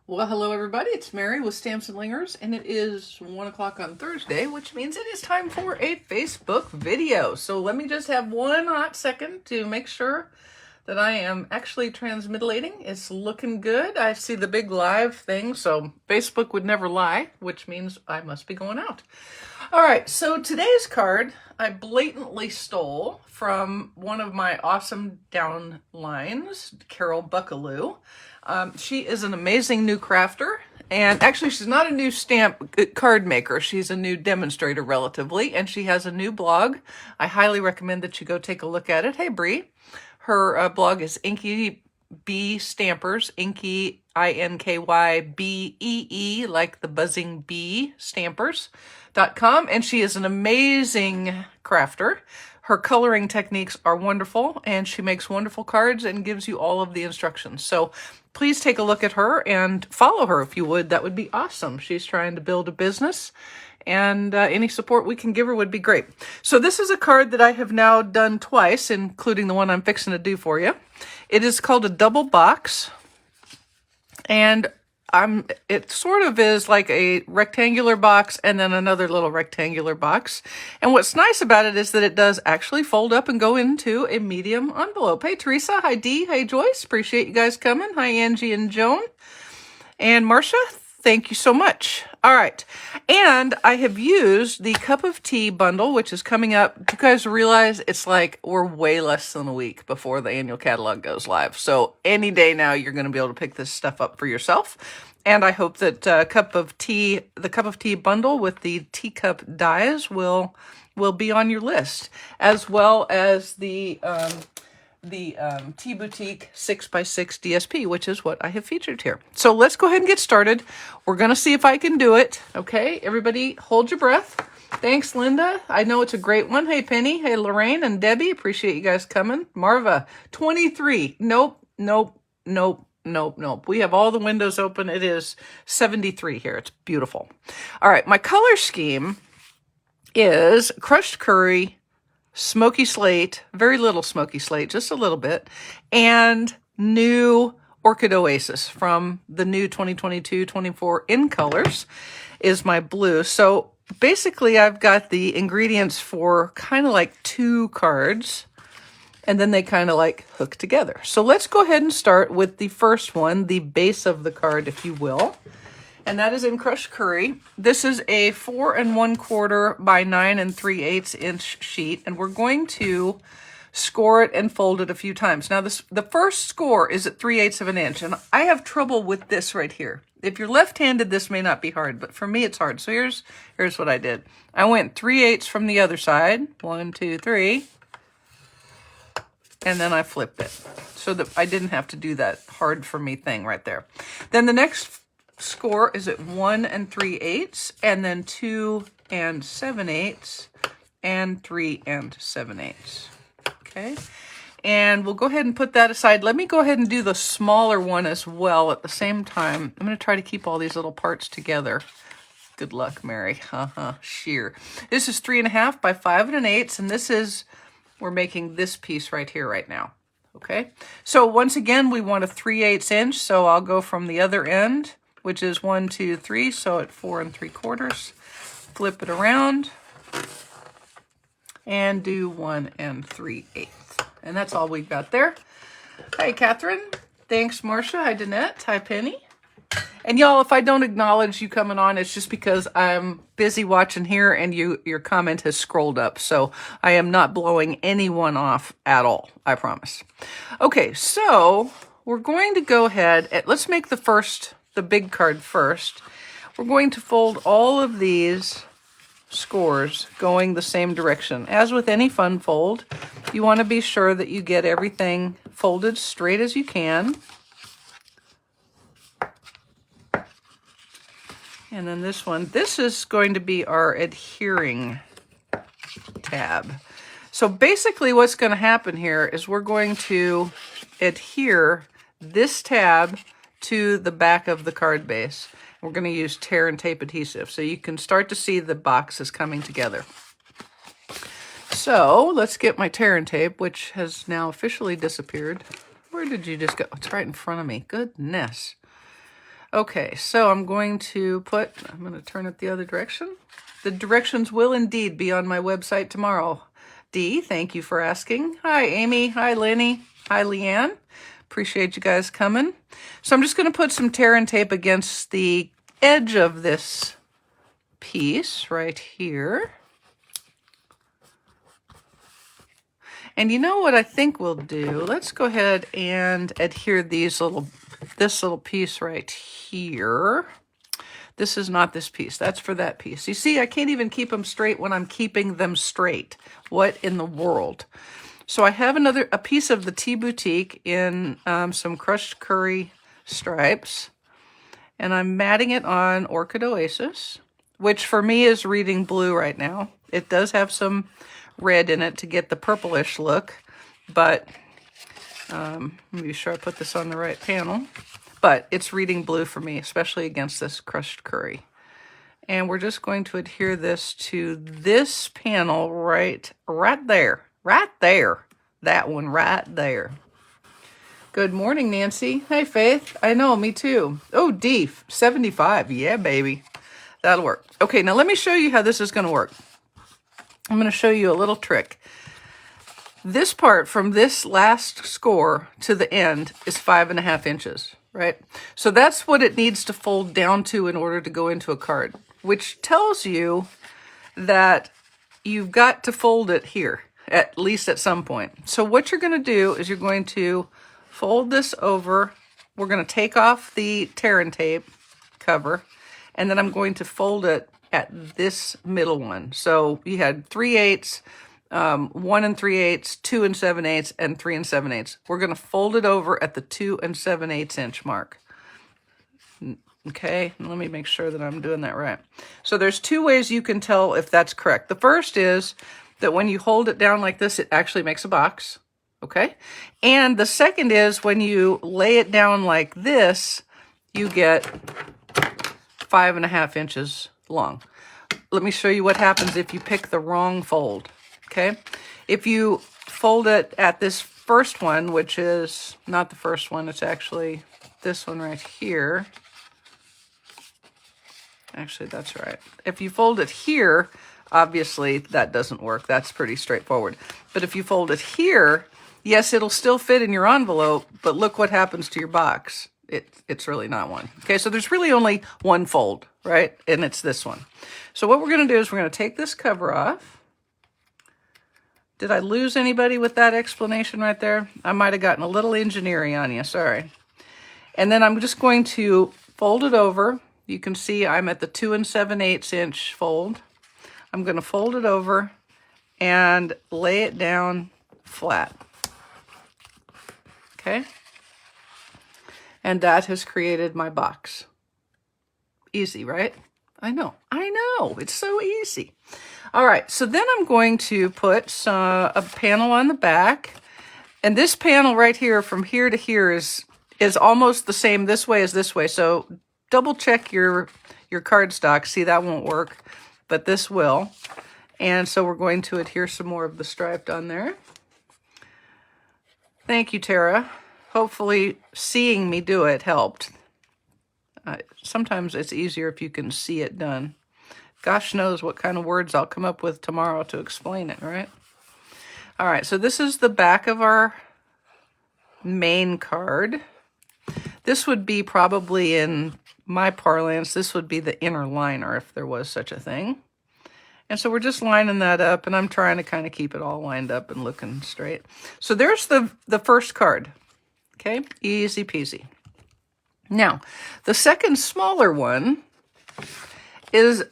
Well, hello everybody. It's Mary with Stamps-N-Lingers, and it is 1 o'clock on Thursday, which means it is time for a Facebook video. So let me just have one hot second to make sure that I am actually transmitilating. It's looking good. I see the big live thing, so Facebook would never lie, which means I must be going out. All right, so today's card I blatantly stole from one of my awesome downlines, Carol Buckaloo. She is an amazing new crafter, and actually she's not a new stamp card maker. She's a new demonstrator relatively, and she has a new blog. I highly recommend that you go take a look at it. Hey, Bree. Her blog is Inky Bee Stampers, Inky, INKYBEE, like the buzzing bee, stampers.com, and she is an amazing crafter. Her coloring techniques are wonderful, and she makes wonderful cards and gives you all of the instructions. So please take a look at her and follow her if you would. That would be awesome. She's trying to build a business, and any support we can give her would be great. So this is a card that I have now done twice, including the one I'm fixing to do for you. It is called a double box, and it sort of is like a rectangular box and then another little rectangular box. And what's nice about it is that it does actually fold up and go into a medium envelope. Hey, Teresa. Hi, Dee. Hey, Joyce. Appreciate you guys coming. Hi, Angie and Joan. And Marcia, thank you so much. All right. And I have used the Cup of Tea bundle, which is coming up. You guys realize it's like we're way less than a week before the annual catalog goes live. So any day now, you're going to be able to pick this stuff up for yourself. And I hope that the Cup of Tea bundle with the teacup dies will be on your list, as well as the Tea Boutique 6x6 DSP, which is what I have featured here. So let's go ahead and get started. We're going to see if I can do it. Okay, everybody hold your breath. Thanks, Linda. I know it's a great one. Hey, Penny. Hey, Lorraine and Debbie. Appreciate you guys coming. Marva, 23. Nope. We have all the windows open. It is 73 here. It's beautiful. All right, my color scheme is crushed curry, smoky slate, very little smoky slate, just a little bit, and new Orchid Oasis from the new 2022-24 in colors is my blue. So basically I've got the ingredients for kind of like two cards, and then they kind of like hook together. So let's go ahead and start with the first one, the base of the card, if you will. And that is in crushed curry. This is a 4 1/4 by 9 3/8 inch sheet, and we're going to score it and fold it a few times. Now, the first score is at 3/8 of an inch, and I have trouble with this right here. If you're left-handed, this may not be hard, but for me, it's hard. So here's what I did. I went 3/8 from the other side. 1, 2, 3. And then I flipped it so that I didn't have to do that hard for me thing right there. Then the next score is at 1 3/8, and then 2 7/8, and 3 7/8. Okay, and we'll go ahead and put that aside. Let me go ahead and do the smaller one as well at the same time. I'm going to try to keep all these little parts together. Good luck, Mary. Sheer. This is 3 1/2 by 5 1/8, and this is, we're making this piece right here right now. Okay, so once again, we want a 3/8 inch, so I'll go from the other end, which is 1, 2, 3, so at 4 3/4, flip it around, and do 1 3/8. And that's all we've got there. Hi, Catherine. Thanks, Marcia. Hi, Danette. Hi, Penny. And y'all, if I don't acknowledge you coming on, it's just because I'm busy watching here and your comment has scrolled up. So I am not blowing anyone off at all, I promise. Okay, so we're going to go ahead and let's make the big card first. We're going to fold all of these scores going the same direction. As with any fun fold, you want to be sure that you get everything folded straight as you can. And then this one, this is going to be our adhering tab. So basically what's going to happen here is we're going to adhere this tab to the back of the card base. We're going to use tear and tape adhesive, so you can start to see the boxes coming together. So let's get my tear and tape, which has now officially disappeared. Where did you just go? It's right in front of me. Goodness. Okay, so I'm going to turn it the other direction. The directions will indeed be on my website tomorrow. Dee, thank you for asking. Hi, Amy. Hi, Lenny. Hi, Leanne. Appreciate you guys coming. So I'm just going to put some tear and tape against the edge of this piece right here. And you know what I think we'll do? Let's go ahead and adhere this little piece right here. This is not this piece. That's for that piece. You see, I can't even keep them straight when I'm keeping them straight. What in the world? So I have a piece of the Tea Boutique in some crushed curry stripes. And I'm matting it on Orchid Oasis, which for me is reading blue right now. It does have some red in it to get the purplish look, but let me be sure I put this on the right panel. But it's reading blue for me, especially against this crushed curry. And we're just going to adhere this to this panel right there. Right there. That one right there. Good morning, Nancy. Hey, Faith. I know, me too. Oh, D, 75. Yeah, baby. That'll work. Okay, now let me show you how this is going to work. I'm going to show you a little trick. This part from this last score to the end is 5.5 inches, right? So that's what it needs to fold down to in order to go into a card, which tells you that you've got to fold it here, at least at some point. So what you're going to do is you're going to fold this over. We're going to take off the tear and tape cover, and then I'm going to fold it at this middle one. So you had 3/8, 1 3/8, 2 7/8, and 3 7/8. We're going to fold it over at the 2 7/8 inch mark. Okay, let me make sure that I'm doing that right. So there's two ways you can tell if that's correct. The first is that when you hold it down like this, it actually makes a box. Okay, and the second is when you lay it down like this, you get 5.5 inches long. Let me show you what happens if you pick the wrong fold. Okay, if you fold it at this first one, which is not the first one, it's actually this one right here. Actually, that's right. If you fold it here, obviously that doesn't work. That's pretty straightforward. But if you fold it here, yes, it'll still fit in your envelope, but look what happens to your box. It's really not one. Okay, so there's really only one fold, right? And it's this one. So what we're going to do is we're going to take this cover off. Did I lose anybody with that explanation right there? I might have gotten a little engineering on you, sorry. And then I'm just going to fold it over. You can see I'm at the 2 7/8 inch fold. I'm going to fold it over and lay it down flat. Okay? And that has created my box. Easy, right? I know. It's so easy. All right, so then I'm going to put a panel on the back. And this panel right here, from here to here, is almost the same this way as this way. So double check your cardstock. See, that won't work, but this will. And so we're going to adhere some more of the striped on there. Thank you, Tara. Hopefully seeing me do it helped. Sometimes it's easier if you can see it done. Gosh knows what kind of words I'll come up with tomorrow to explain it, right? All right, so this is the back of our main card. This would be probably, in my parlance, this would be the inner liner if there was such a thing. And so we're just lining that up, and I'm trying to kind of keep it all lined up and looking straight. So there's the first card. Okay, easy peasy. Now, the second smaller one is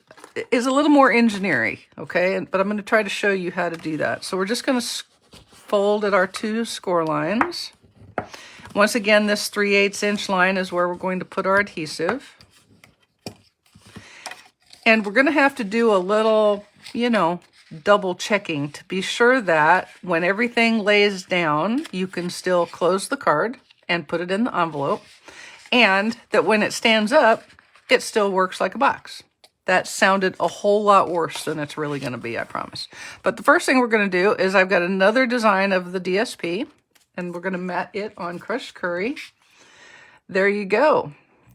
a little more engineering, okay? But I'm going to try to show you how to do that. So we're just going to fold at our 2 score lines. Once again, this 3/8 inch line is where we're going to put our adhesive. And we're going to have to do a little, double checking to be sure that when everything lays down, you can still close the card and put it in the envelope. And that when it stands up, it still works like a box. That sounded a whole lot worse than it's really going to be, I promise. But the first thing we're going to do is I've got another design of the DSP, and we're going to mat it on crushed curry. There you go.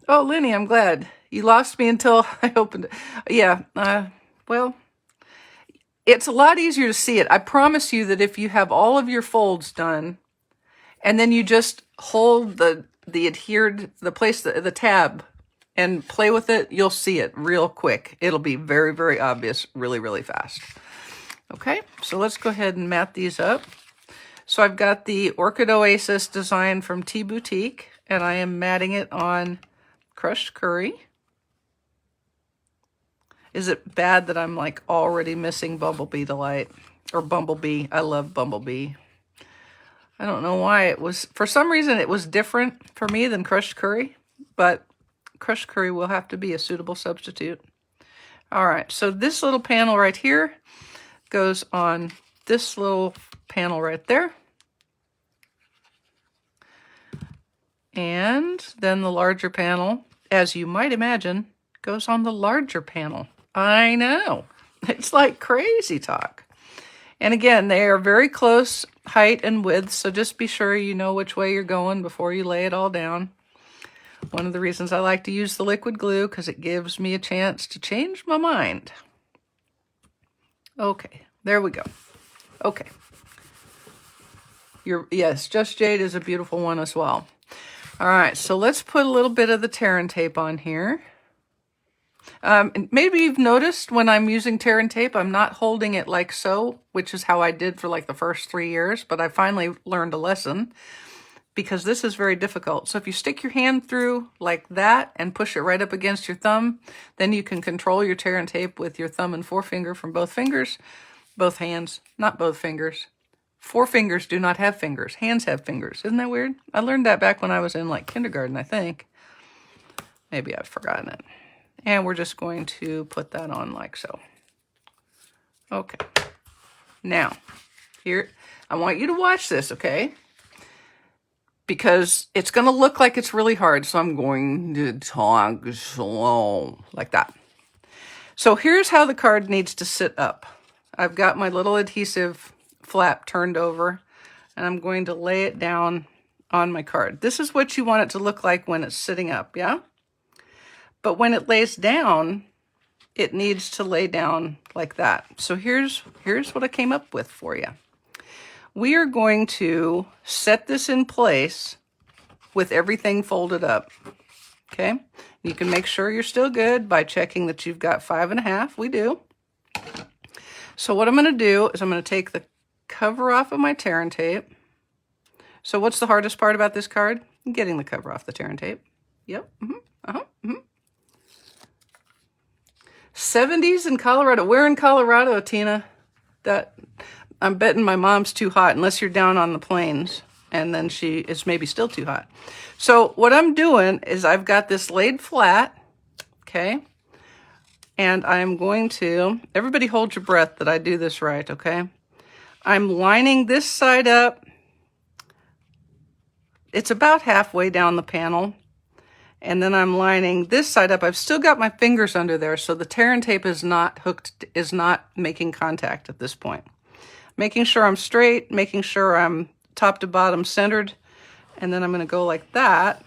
Oh, Lenny, I'm glad. You lost me until I opened it. Yeah, well, it's a lot easier to see it. I promise you that if you have all of your folds done, and then you just hold the adhered, the tab, and play with it, you'll see it real quick. It'll be very, very obvious really, really fast. Okay, so let's go ahead and mat these up. So I've got the Orchid Oasis design from Tea Boutique, and I am matting it on crushed curry. Is it bad that I'm like already missing Bumblebee Delight? Or Bumblebee. I love Bumblebee. I don't know why it was, for some reason it was different for me than crushed curry, but crushed curry will have to be a suitable substitute. All right, so this little panel right here goes on this little panel right there. And then the larger panel, as you might imagine, goes on the larger panel. I know, it's like crazy talk. And again, they are very close height and width, so just be sure you know which way you're going before you lay it all down. One of the reasons I like to use the liquid glue, because it gives me a chance to change my mind. Okay, there we go. Okay. Yes, Just Jade is a beautiful one as well. All right, so let's put a little bit of the tear and tape on here. Maybe you've noticed when I'm using tear and tape, I'm not holding it like so, which is how I did for like the first 3 years, but I finally learned a lesson because this is very difficult. So if you stick your hand through like that and push it right up against your thumb, then you can control your tear and tape with your thumb and forefinger from both fingers, both hands, not both fingers. 4 fingers do not have fingers. Hands have fingers. Isn't that weird? I learned that back when I was in like kindergarten, I think. Maybe I've forgotten it. And we're just going to put that on like so. Okay. Now, here, I want you to watch this, okay? Because it's going to look like it's really hard, so I'm going to talk slow, like that. So here's how the card needs to sit up. I've got my little adhesive flap turned over, and I'm going to lay it down on my card. This is what you want it to look like when it's sitting up, yeah? But when it lays down, it needs to lay down like that. So here's what I came up with for you. We are going to set this in place with everything folded up, okay? You can make sure you're still good by checking that you've got 5.5. We do. So what I'm going to do is I'm going to take the cover off of my tear and tape. So what's the hardest part about this card? Getting the cover off the tear and tape. Yep. 70s in Colorado. Where in Colorado, Tina? That I'm betting my mom's too hot, unless you're down on the plains, and then she is maybe still too hot. So what I'm doing is I've got this laid flat, okay? And I'm going to, everybody hold your breath that I do this right, okay? I'm lining this side up. It's about halfway down the panel. And then I'm lining this side up. I've still got my fingers under there, so the tear and tape is not hooked, is not making contact at this point. Making sure I'm straight, making sure I'm top to bottom centered, and then I'm going to go like that.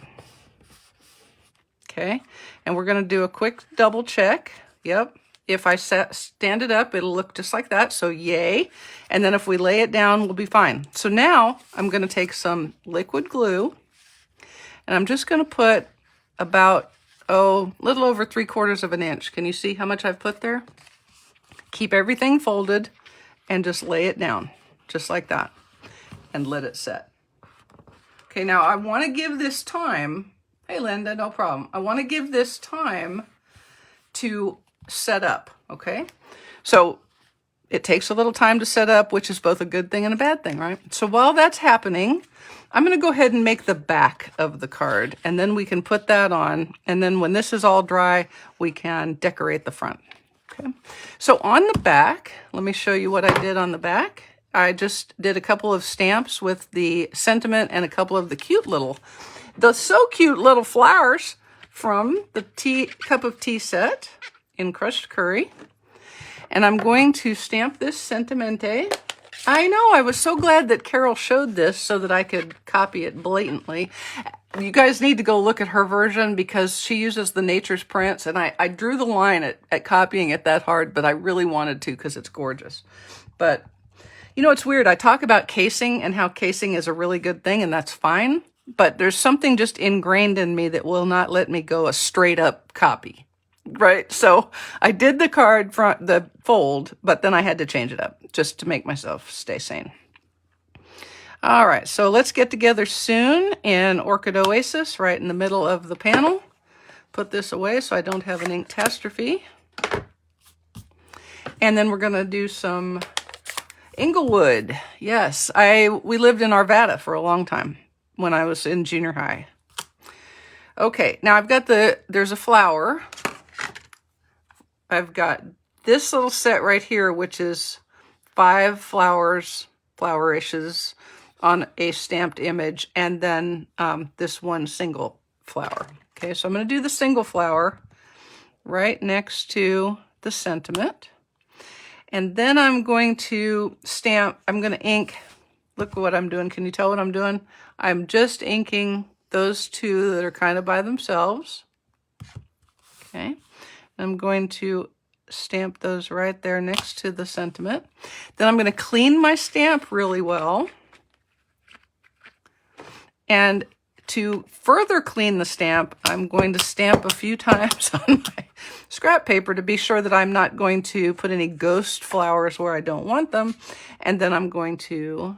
Okay, and we're going to do a quick double check. Yep, if I stand it up, it'll look just like that, so yay. And then if we lay it down, we'll be fine. So now I'm going to take some liquid glue, and I'm just going to put about, little over 3/4 of an inch. Can you see how much I've put there? Keep everything folded and just lay it down, just like that, and let it set. Okay, now I want to give this time, hey Linda, no problem. I want to give this time to set up, okay? So it takes a little time to set up, which is both a good thing and a bad thing, right? So while that's happening, I'm going to go ahead and make the back of the card, and then we can put that on, and then when this is all dry, we can decorate the front. Okay, so on the back, let me show you what I did on the back. I just did a couple of stamps with the sentiment and a couple of the so cute little flowers from the cup of tea set in crushed curry. And I'm going to stamp this sentimente I know. I was so glad that Carol showed this so that I could copy it blatantly. You guys need to go look at her version because she uses the nature's prints, and I drew the line at copying it that hard, but I really wanted to because it's gorgeous. But, you know, it's weird. I talk about casing and how casing is a really good thing, and that's fine. But there's something just ingrained in me that will not let me go a straight up copy. Right? So I did the card front, the fold, but then I had to change it up just to make myself stay sane. All right, so let's get together soon in Orchid Oasis right in the middle of the panel. Put this away so I don't have an inkatastrophe. And then we're going to do some Inglewood. Yes, we lived in Arvada for a long time when I was in junior high. Okay, now I've got there's a flower. I've got this little set right here, which is 5 flowerishes on a stamped image, and then this one single flower. Okay, so I'm going to do the single flower right next to the sentiment. And then I'm going to I'm going to ink. Look what I'm doing. Can you tell what I'm doing? I'm just inking those 2 that are kind of by themselves. Okay. I'm going to stamp those right there next to the sentiment. Then I'm going to clean my stamp really well. And to further clean the stamp, I'm going to stamp a few times on my scrap paper to be sure that I'm not going to put any ghost flowers where I don't want them. And then I'm going to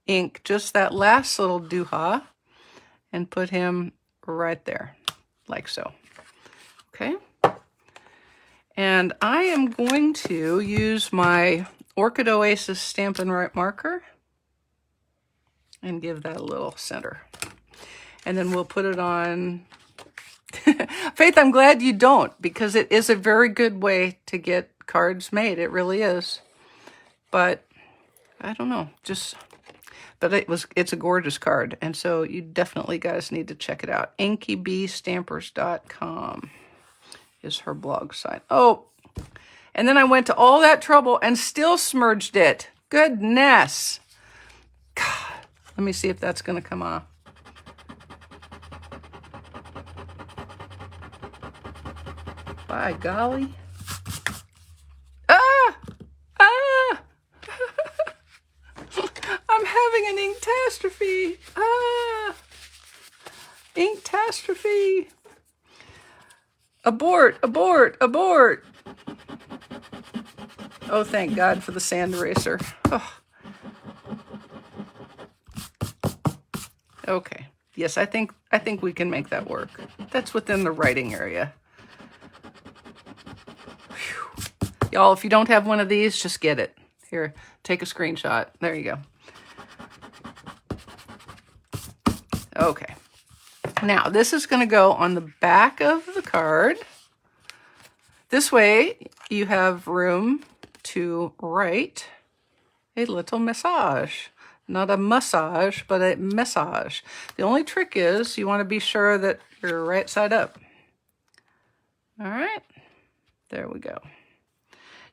ink just that last little dooha and put him right there, like so. Okay. And I am going to use my Orchid Oasis Stampin' marker and give that a little center. And then we'll put it on. Faith, I'm glad you don't, because it is a very good way to get cards made. It really is. But I don't know, but it's a gorgeous card. And so you definitely guys need to check it out. InkyBeeStampers.com. is her blog site. Oh, and then I went to all that trouble and still smudged it. Goodness. God, let me see if that's going to come off. By golly. Ah! Ah! I'm having an inkatastrophe. Ah! Inkatastrophe. Abort, abort, abort. Oh, thank God for the sand eraser. Oh. Okay. Yes, I think we can make that work. That's within the writing area. Y'all, if you don't have one of these, just get it. Here, take a screenshot. There you go. Okay. Now, this is going to go on the back of the card. This way, you have room to write a little message. Not a massage, but a message. The only trick is you want to be sure that you're right side up. All right. There we go.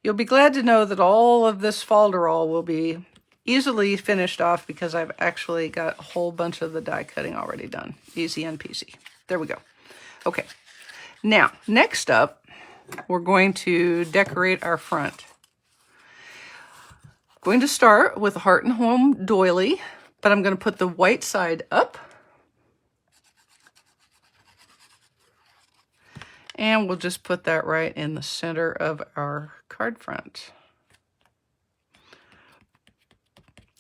You'll be glad to know that all of this folderol will be easily finished off because I've actually got a whole bunch of the die cutting already done. Easy and peasy. There we go. Okay. Now, next up, we're going to decorate our front. Going to start with a Heart and Home doily, but I'm going to put the white side up. And we'll just put that right in the center of our card front.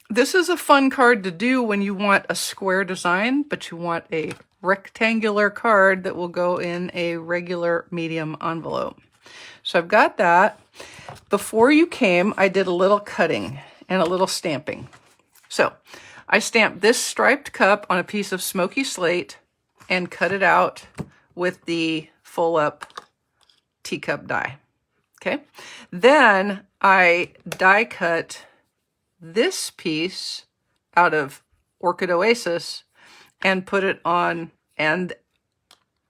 This is a fun card to do when you want a square design, but you want a rectangular card that will go in a regular medium envelope. So I've got that. Before you came, I did a little cutting and a little stamping. So I stamped this striped cup on a piece of smoky slate and cut it out with the full up teacup die. Okay. Then I die cut this piece out of Orchid Oasis and put it on, and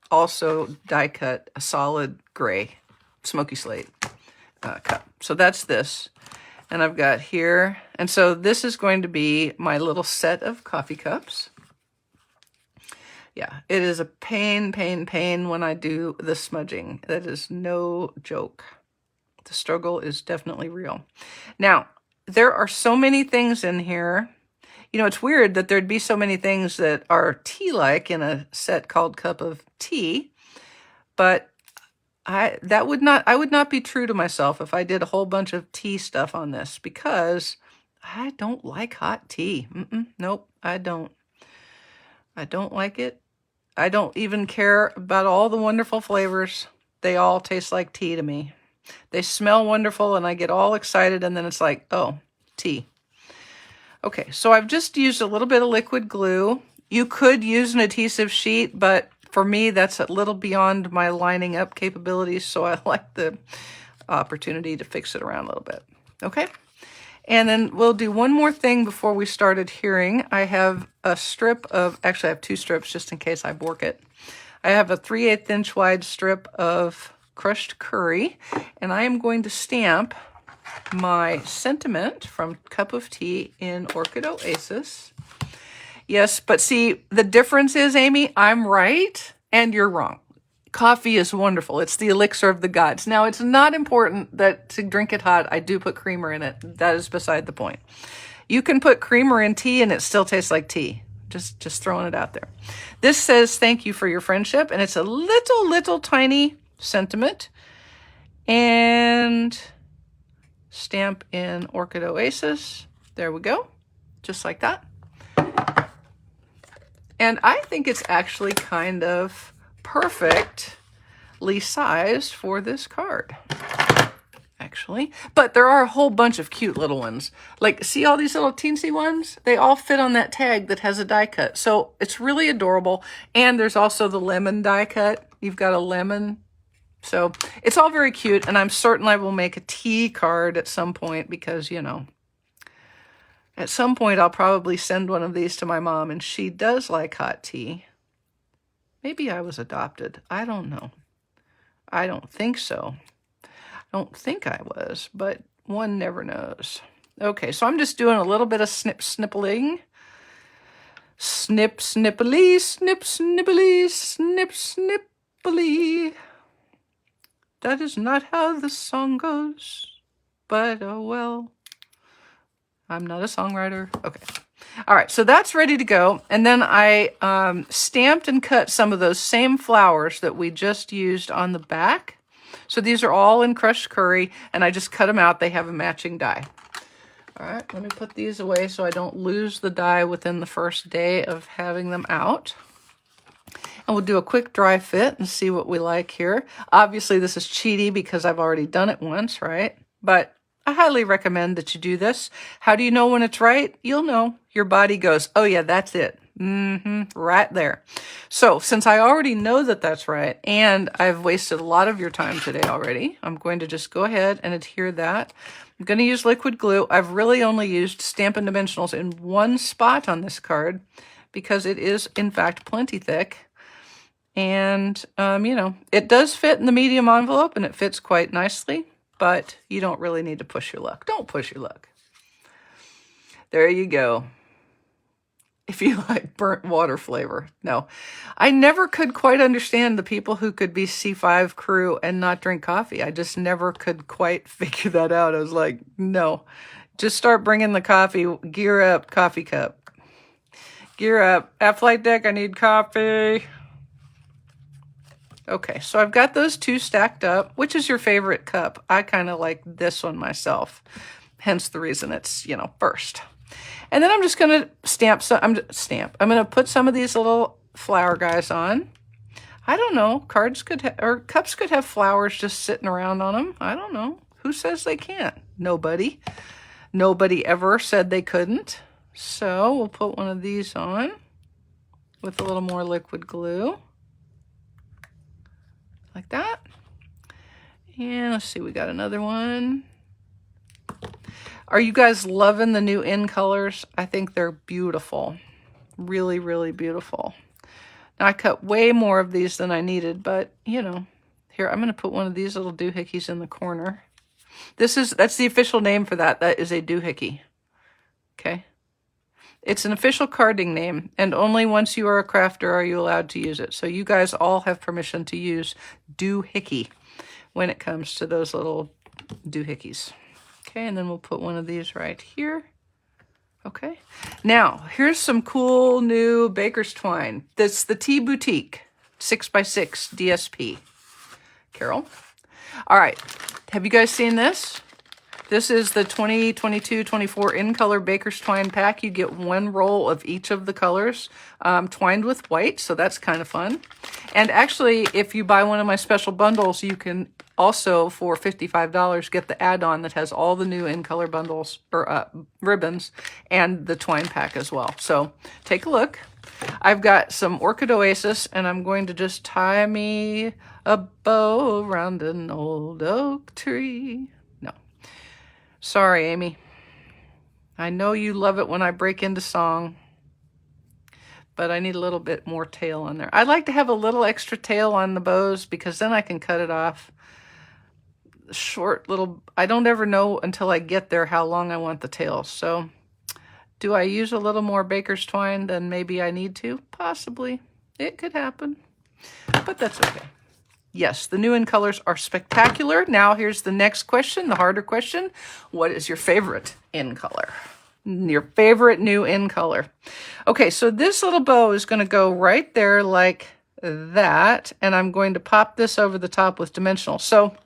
also die cut a solid gray smoky slate cup. So that's this. And I've got here And so this is going to be my little set of coffee cups. Yeah, it is a pain when I do the smudging. That is no joke. The struggle is definitely real. Now, there are so many things in here. You know, it's weird that there'd be so many things that are tea-like in a set called Cup of Tea, but I would not be true to myself if I did a whole bunch of tea stuff on this, because I don't like hot tea. Nope, I don't. I don't like it. I don't even care about all the wonderful flavors. They all taste like tea to me. They smell wonderful and I get all excited, and then it's like, oh, tea. Okay, so I've just used a little bit of liquid glue. You could use an adhesive sheet, but for me, that's a little beyond my lining up capabilities, so I like the opportunity to fix it around a little bit. Okay, and then we'll do one more thing before we start adhering. I have a strip of, actually I have two strips just in case I bork it. I have a 3/8 inch wide strip of crushed curry, and I am going to stamp my sentiment from Cup of Tea in Orchid Oasis. Yes, but see, the difference is, Amy, I'm right and you're wrong. Coffee is wonderful. It's the elixir of the gods. Now, it's not important that to drink it hot, I do put creamer in it. That is beside the point. You can put creamer in tea and it still tastes like tea. Just throwing it out there. This says, thank you for your friendship, and it's a little tiny sentiment. And stamp in Orchid Oasis. There we go. Just like that. And I think it's actually kind of perfectly sized for this card, actually. But there are a whole bunch of cute little ones. Like, see all these little teensy ones? They all fit on that tag that has a die cut. So it's really adorable. And there's also the lemon die cut. You've got a lemon. So it's all very cute. And I'm certain I will make a tea card at some point because, you know, at some point, I'll probably send one of these to my mom, and she does like hot tea. Maybe I was adopted. I don't know. I don't think so. I don't think I was, but one never knows. Okay, so I'm just doing a little bit of snippling. Snip, snippily, snip, snippily, snip, snippily. That is not how the song goes, but oh well. I'm not a songwriter. Okay. All right, so that's ready to go. And then I stamped and cut some of those same flowers that we just used on the back. So these are all in crushed curry, and I just cut them out. They have a matching die. All right, let me put these away so I don't lose the die within the first day of having them out. And we'll do a quick dry fit and see what we like here. Obviously, this is cheaty because I've already done it once, right? But I highly recommend that you do this. How do you know when it's right? You'll know. Your body goes, oh yeah, that's it. Right there. So since I already know that that's right, and I've wasted a lot of your time today already, I'm going to just go ahead and adhere that. I'm going to use liquid glue. I've really only used Stampin' Dimensionals in one spot on this card because it is, in fact, plenty thick. And, you know, it does fit in the medium envelope, and it fits quite nicely. But you don't really need to push your luck. Don't push your luck. There you go. If you like burnt water flavor. No, I never could quite understand the people who could be C5 crew and not drink coffee. I just never could quite figure that out. I was like, no, just start bringing the coffee. Gear up, coffee cup. Gear up. At Flight Deck, I need coffee. Okay, so I've got those two stacked up. Which is your favorite cup? I kind of like this one myself. Hence the reason it's, you know, first. And then I'm just going to stamp some. I'm going to put some of these little flower guys on. I don't know. Cards could or cups could have flowers just sitting around on them. I don't know. Who says they can't? Nobody. Nobody ever said they couldn't. So we'll put one of these on with a little more liquid glue. Like that. And let's see, we got another one. Are you guys loving the new in colors? I think they're beautiful. Really, really beautiful. Now I cut way more of these than I needed, but you know, here I'm going to put one of these little doohickeys in the corner. That's the official name for that. That is a doohickey. Okay. It's an official carding name, and only once you are a crafter are you allowed to use it. So you guys all have permission to use doohickey when it comes to those little doohickeys. Okay, and then we'll put one of these right here. Okay, now here's some cool new baker's twine. That's the Tea Boutique 6x6 DSP. Carol? All right, have you guys seen this? This is the 2022-24 in color baker's twine pack. You get one roll of each of the colors twined with white, so that's kind of fun. And actually, if you buy one of my special bundles, you can also, for $55, get the add-on that has all the new in color bundles or ribbons and the twine pack as well. So take a look. I've got some Orchid Oasis, and I'm going to just tie me a bow around an old oak tree. Sorry, Amy. I know you love it when I break into song, but I need a little bit more tail on there. I like to have a little extra tail on the bows because then I can cut it off. Short little, I don't ever know until I get there how long I want the tail. So do I use a little more baker's twine than maybe I need to? Possibly. It could happen, but that's okay. Yes, the new in colors are spectacular. Now here's the next question, the harder question. What is your favorite in color? Your favorite new in color. Okay, so this little bow is going to go right there like that, and I'm going to pop this over the top with dimensional. So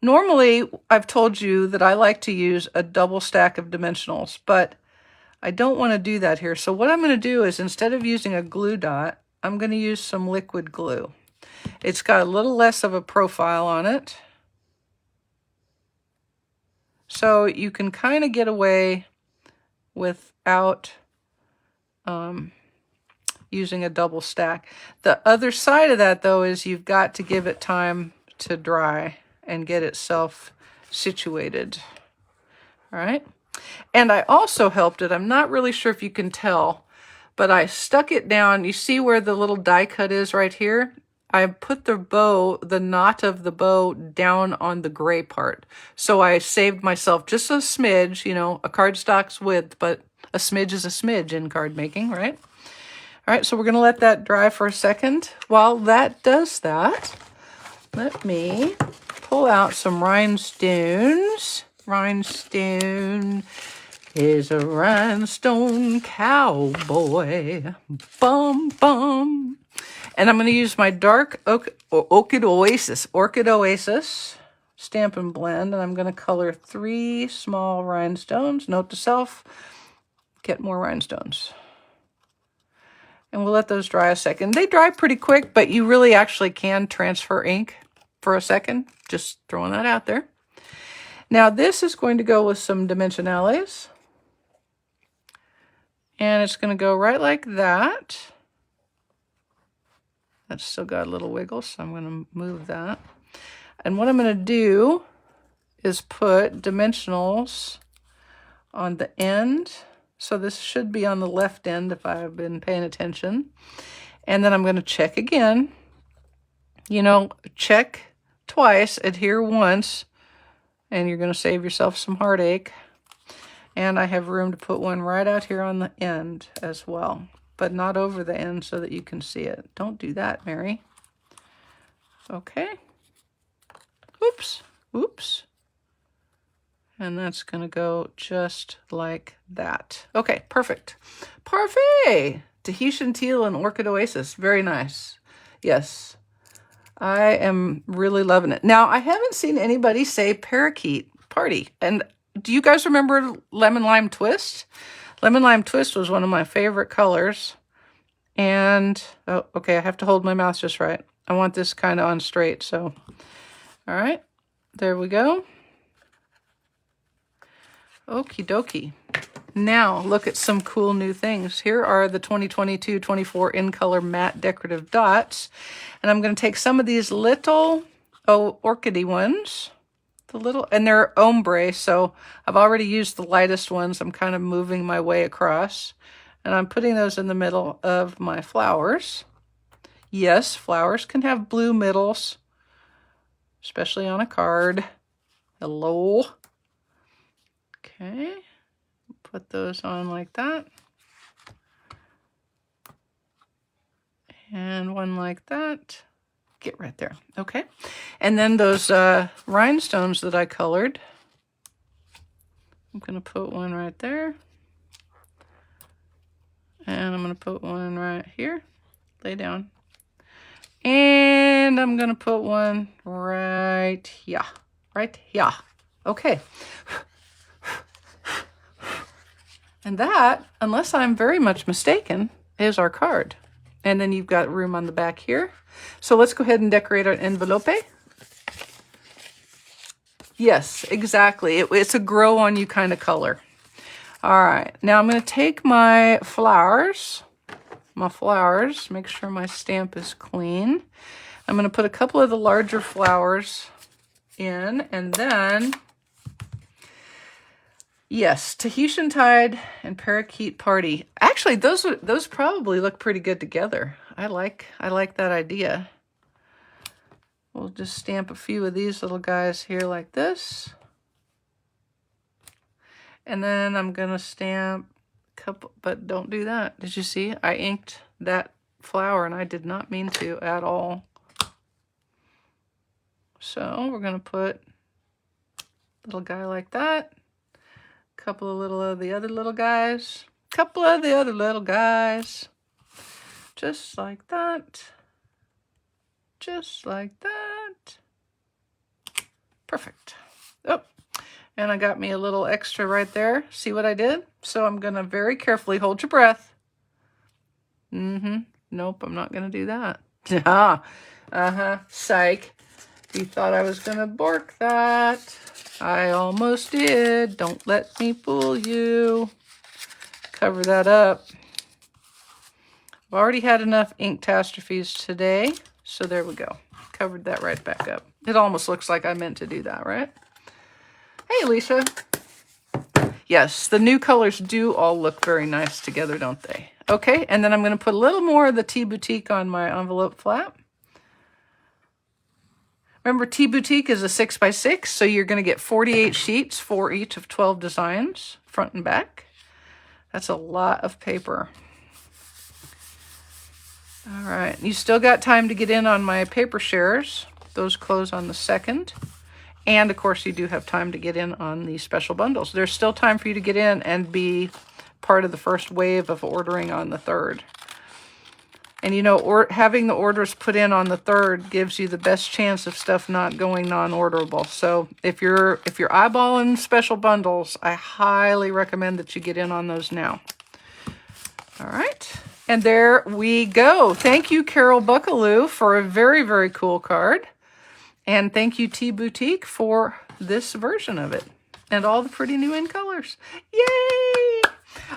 normally I've told you that I like to use a double stack of dimensionals, but I don't want to do that here. So what I'm going to do is instead of using a glue dot, I'm going to use some liquid glue. It's got a little less of a profile on it. So you can kind of get away without using a double stack. The other side of that, though, is you've got to give it time to dry and get itself situated. All right. And I also helped it. I'm not really sure if you can tell, but I stuck it down. You see where the little die cut is right here? I put the bow, the knot of the bow down on the gray part. So I saved myself just a smidge, you know, a cardstock's width, but a smidge is a smidge in card making, right? All right, so we're going to let that dry for a second. While that does that, let me pull out some rhinestones. Rhinestone is a rhinestone cowboy. Bum, bum. And I'm going to use my dark Orchid Oasis Stampin' Blend, and I'm going to color 3 small rhinestones. Note to self, get more rhinestones. And we'll let those dry a second. They dry pretty quick, but you really actually can transfer ink for a second. Just throwing that out there. Now this is going to go with some dimensionales. And it's going to go right like that. That's still got a little wiggle, so I'm going to move that. And what I'm going to do is put dimensionals on the end. So this should be on the left end if I've been paying attention. And then I'm going to check again. You know, check twice, adhere once, and you're going to save yourself some heartache. And I have room to put one right out here on the end as well, but not over the end so that you can see it. Don't do that, Mary. Okay. Oops. Oops. And that's going to go just like that. Okay, perfect. Parfait! Tahitian Teal and Orchid Oasis. Very nice. Yes. I am really loving it. Now, I haven't seen anybody say Parakeet Party. And do you guys remember Lemon Lime Twist? Lemon Lime Twist was one of my favorite colors. And, oh, okay, I have to hold my mouth just right. I want this kind of on straight, so. All right, there we go. Okie dokie. Now, look at some cool new things. Here are the 2022-24 in color matte decorative dots. And I'm going to take some of these little orchidy ones. And they're ombre, so I've already used the lightest ones. I'm kind of moving my way across. And I'm putting those in the middle of my flowers. Yes, flowers can have blue middles, especially on a card. Hello. Okay. Put those on like that. And one like that. Get right there. Okay. And then those rhinestones that I colored, I'm going to put one right there. And I'm going to put one right here. Lay down. And I'm going to put one right here. Right here. Okay. And that, unless I'm very much mistaken, is our card. And then you've got room on the back here. So let's go ahead and decorate our envelope. Yes, exactly. It's a grow on you kind of color. All right, now I'm going to take my flowers, make sure my stamp is clean. I'm going to put a couple of the larger flowers in, and then, yes, Tahitian Tide and Parakeet Party. Actually, those probably look pretty good together. I like that idea. We'll just stamp a few of these little guys here like this. And then I'm going to stamp a couple, but don't do that. Did you see? I inked that flower and I did not mean to at all. So we're going to put a little guy like that. A couple of little of the other little guys. Couple of the other little guys. Just like that. Just like that. Perfect. Oh. And I got me a little extra right there. See what I did? So I'm going to very carefully hold your breath. Nope, I'm not going to do that. Psych. You thought I was going to bork that. I almost did. Don't let me fool you. Cover that up. I've already had enough inkatastrophes today. So there we go. Covered that right back up. It almost looks like I meant to do that, right? Hey, Alicia. Yes, the new colors do all look very nice together, don't they? Okay, and then I'm going to put a little more of the Tea Boutique on my envelope flap. Remember, Tea Boutique is a 6x6, so you're going to get 48 sheets for each of 12 designs, front and back. That's a lot of paper. All right, you still got time to get in on my paper shares. Those close on the 2nd. And, of course, you do have time to get in on the special bundles. There's still time for you to get in and be part of the first wave of ordering on the 3rd. And, you know, having the orders put in on the 3rd gives you the best chance of stuff not going non-orderable. So if you're eyeballing special bundles, I highly recommend that you get in on those now. All right. And there we go. Thank you, Carol Buckaloo, for a very, very cool card. And thank you, Tea Boutique, for this version of it. And all the pretty new in colors. Yay!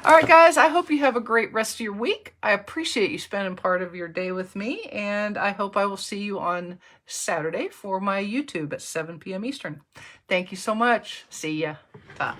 All right, guys, I hope you have a great rest of your week. I appreciate you spending part of your day with me. And I hope I will see you on Saturday for my YouTube at 7 p.m. Eastern. Thank you so much. See ya. Bye.